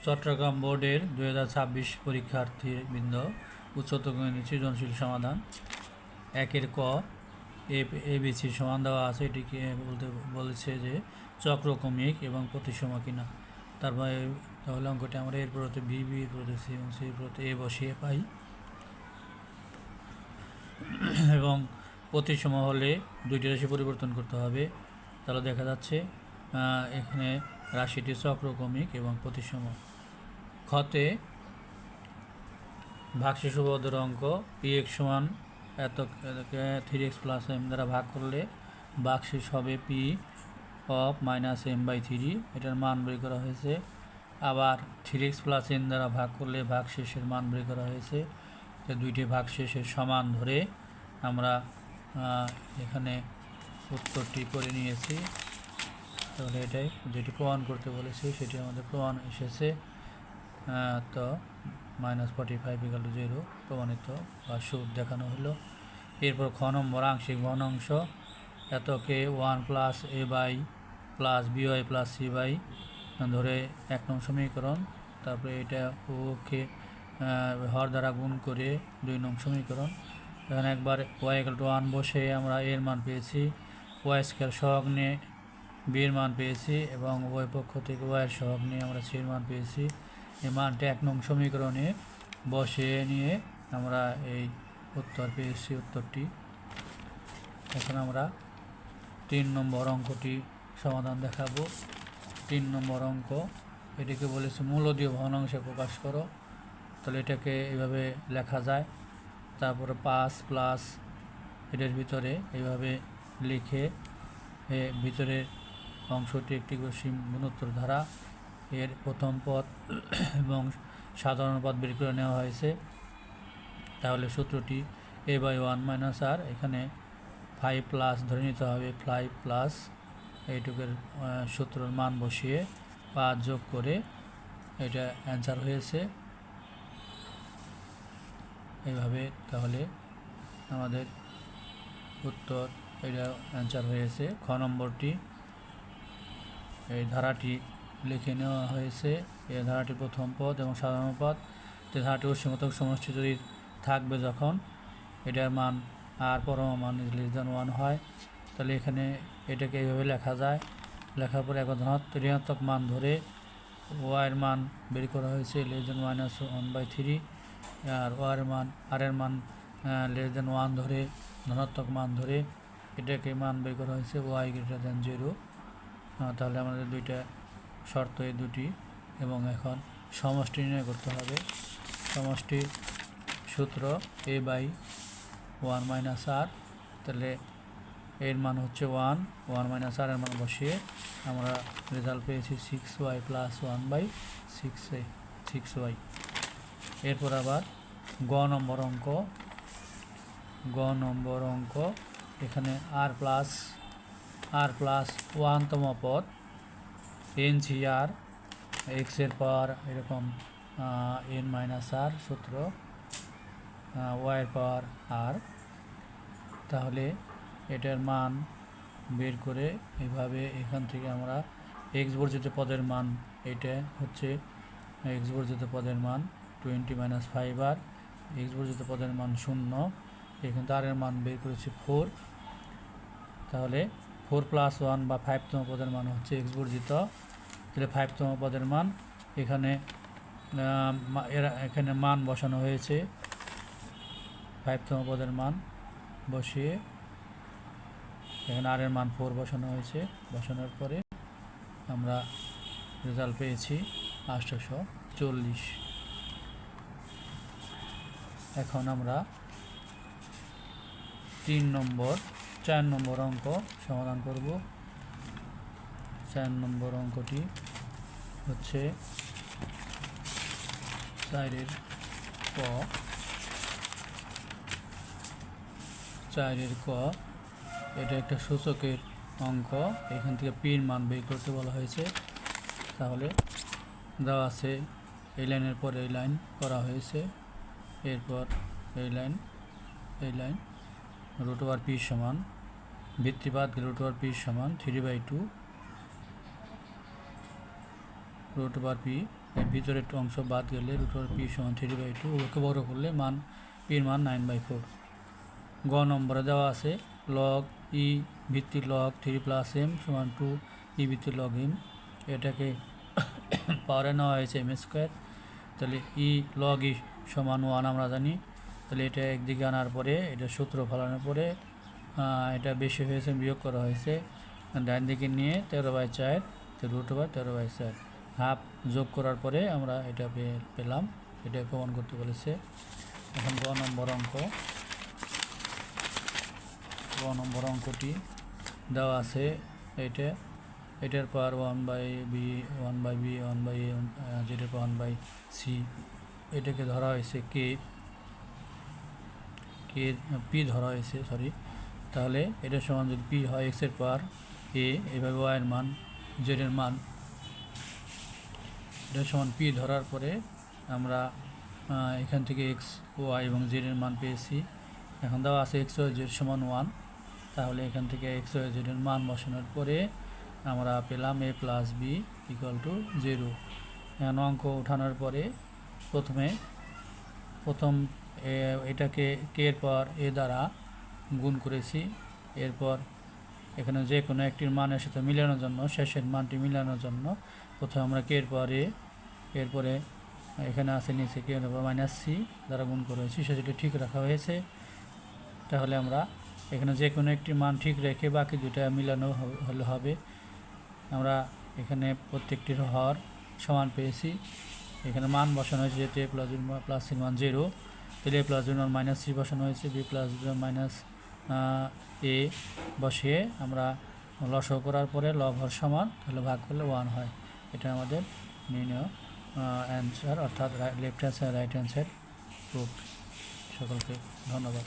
চট্টগ্রাম বোর্ডের 2026 পরীক্ষার্থীবৃন্দ উচ্চতর গণিত সৃজনশীল সমাধান একের ক ABC সমান দেওয়া আছে। এটিকে বলতে বলেছে যে চক্রক্রমিক এবং প্রতিসম কিনা। তারপরে তাহলে অঙ্কটি আমরা এর পরতে বি, বি এর পরতে সি এবং সি এর পরতে এ বসিয়ে পাই এবং প্রতিসম হলে দুইটি রাশি পরিবর্তন করতে হবে। তাহলে দেখা যাচ্ছে এখানে রাশিটি চক্রক্রমিক এবং প্রতিসম। খতে ভাগশেষ উপপাদ্যের অঙ্ক px সমান এতকে 3x প্লাস m দ্বারা ভাগ করলে ভাগশেষ হবে p অফ মাইনাস m/3। এটার মান বের করা হয়েছে। আবার 3x প্লাস n দ্বারা ভাগ করলে ভাগশেষের মান বের করা হয়েছে। দুইটি ভাগশেষের সমান ধরে আমরা এখানে উত্তরটি করে নিয়েছি। তাহলে এটাই যেটি প্রমাণ করতে বলেছে সেটি আমাদের প্রমাণ এসেছে। তো -45 = 0 প্রমাণিত বা সুদ দেখানো হলো। এরপর খ নম্বর আংশিক ভগ্নাংশ এতকে 1 প্লাস a/+ by+ c/ ধরে 1 নং সমীকরণ। তারপরে এটা ওকে হর দ্বারা গুণ করে 2 নং সমীকরণ। এখানে একবার y = 1 বসে আমরা এর মান পেয়েছি, y² সহগ নিয়ে b এর মান পেয়েছি এবং ওই পক্ষ থেকে y এর সহগ নিয়ে আমরা c এর মান পেয়েছি। এই মানটা 1 নং সমীকরণে বসিয়ে নিয়ে আমরা এই উত্তর পেয়েছি। উত্তরটি এখন আমরা 3 নম্বর অঙ্কটি সমাধান দেখাবো। 3 নম্বর অঙ্ক এটিকে বলেছে মূলদীয় ভগ্নাংশে প্রকাশ করো। তাহলে এটাকে এইভাবে লেখা যায়। তারপরে 5 প্লাস এটার ভিতরে এইভাবে লিখে ভিতরের অংশটি একটি সীম গুণোত্তর ধারা এর প্রথম পদ এবং সাধারণ পদ বের করে নেওয়া হয়েছে। তাহলে সূত্রটি a/1 - r, এখানে 5 প্লাস ধরে নিতে হবে, 5 প্লাস এইটুকের সূত্রের মান বসিয়ে 5 যোগ করে এটা অ্যান্সার হয়েছে এইভাবে। তাহলে আমাদের উত্তর এটা অ্যান্সার হয়েছে। খ নম্বরটি এই ধারাটি লিখে নেওয়া হয়েছে। এই ধারাটির প্রথম পদ এবং সাধারণ পদ। যে ধারাটি অসীমতক সমষ্টি যদি থাকবে যখন এটার মান আর পরম মান <1 হয়, তাহলে এখানে এটাকে এইভাবে লেখা যায়। লেখার পরে এখন ঋণাত্মক মান ধরে ওয়াইয়ের মান বের করা হয়েছে <(-1/3) আর আর এর মান <(1) ধরে ধনাত্মক মান ধরে এটাকে মান বের করা হয়েছে y > 0। তাহলে আমাদের দুইটা শর্ত এই দুটি। এবং এখন সমষ্টি নির্ণয় করতে হবে। সমষ্টি সূত্র a/1 - r। তাহলে এর মান হচ্ছে 1 - r এর মান বসিয়ে আমরা রেজাল্ট পেয়েছি 6y + 1/6y। এরপর আবার গ নম্বর অঙ্ক এখানে r + 1তম পদ n/r x এর পাওয়ার এরকম n - r সূত্র y এর পাওয়ার r। তাহলে এটার মান বের করে এইভাবে এখান থেকে আমরা x বর্জিত পদের মান, এটা হচ্ছে x বর্জিত পদের মান 20 - 5r, x বর্জিত পদের মান 0। এখানে r এর মান বের করেছি 4। তাহলে 4 + 1 বা 5তম পদের মান হচ্ছে x বর্জিত। তাহলে 5তম পদের মান এখানে মান বসানো হয়েছে। 5তম পদের মান বসিয়ে এখানে r এর মান 4 বসানো হয়েছে। বসানোর পরে আমরা রেজাল্ট পেয়েছি 840। এখন আমরা 4 নম্বর অঙ্ক সমাধান করব। 4 নম্বর অঙ্কটি হচ্ছে 4-এর ক। এটা একটা সূচকের অঙ্ক। এখান থেকে p এর মান বের করতে বলা হয়েছে। তাহলে দেওয়া আছে এই লাইনের পর এই লাইন করা হয়েছে, এরপর এই লাইন √p সমান ভিত্তিপাত √p সমান 3/2 রুট ওভার পি, এর ভিতরে একটু অংশ বাদ গেলে রুট ওভার পি সমান 3/2, ওকে বড় করলে মান পির মান 9/4। গ নম্বরে দেওয়া আছে লগ ই ভিত্তিক লগ 3 + m সমান 2 ই ভিত্তিক লগ m, এটাকে পাওয়ারে নেওয়া হয়েছে m²। তাহলে ই লগ ই সমান 1 আমরা জানি, তাহলে এটা একদিকে আনার পরে এটা সূত্র ফলানোর পরে এটা বেশি হয়েছে বিয়োগ করা হয়েছে, ডান দিকে নিয়ে 13/4, তো রুট ওভার 13/4 হাফ যোগ করার পরে আমরা এটা পেলাম, এটা প্রমাণ করতে বলেছে। এখন গ নম্বর অঙ্কটি দেওয়া আছে, এটার পর 1/b 1/b 1/a যেটার পর 1/c, এটাকে ধরা হয়েছে কে পি ধরা হয়েছে, তাহলে এটার সমান যদি পি হয় এক্সের পর এ, এভাবে ওয়াইয়ের মান জেডের মান, এটার সমান পি ধরার পরে আমরা এখান থেকে এক্স ওয়াই এবং জেডের মান পেয়েছি। এখন দেওয়া আছে এক্স ওয়াই জেড সমান 1, তাহলে এখান থেকে এক্স ওয়াই জেডের মান বসানোর পরে আমরা পেলাম a + b = 0। এখন অঙ্ক উঠানোর পরে প্রথম এটাকে কে এর পর এ দ্বারা গুণ করেছি, এরপর এখানে যে কোনো একটির মানের সাথে মিলানোর জন্য, শেষের মানটি মিলানোর জন্য প্রথমে আমরা কে এর পর এ, এরপরে এখানে আছে নিচে কে এর পর -c দ্বারা গুণ করেছি, সেটা ঠিক রাখা হয়েছে। তাহলে আমরা এখানে যে কোনো একটি মান ঠিক রেখে বাকি দুটা মিলানো হলে হবে। আমরা এখানে প্রত্যেকটির হর সমান পেয়েছি, এখানে মান বসানো হয়েছে যেহেতু a + c মান 0, তাহলে a + b মান -c বসানো হয়েছে, b + b মান -a বসিয়ে আমরা লসাগু করার পরে লব হর সমান, তাহলে ভাগ করলে 1 হয়। এটা আমাদের নির্ণয় অ্যান্সার, অর্থাৎ left hand side right hand side proof. সকলকে ধন্যবাদ।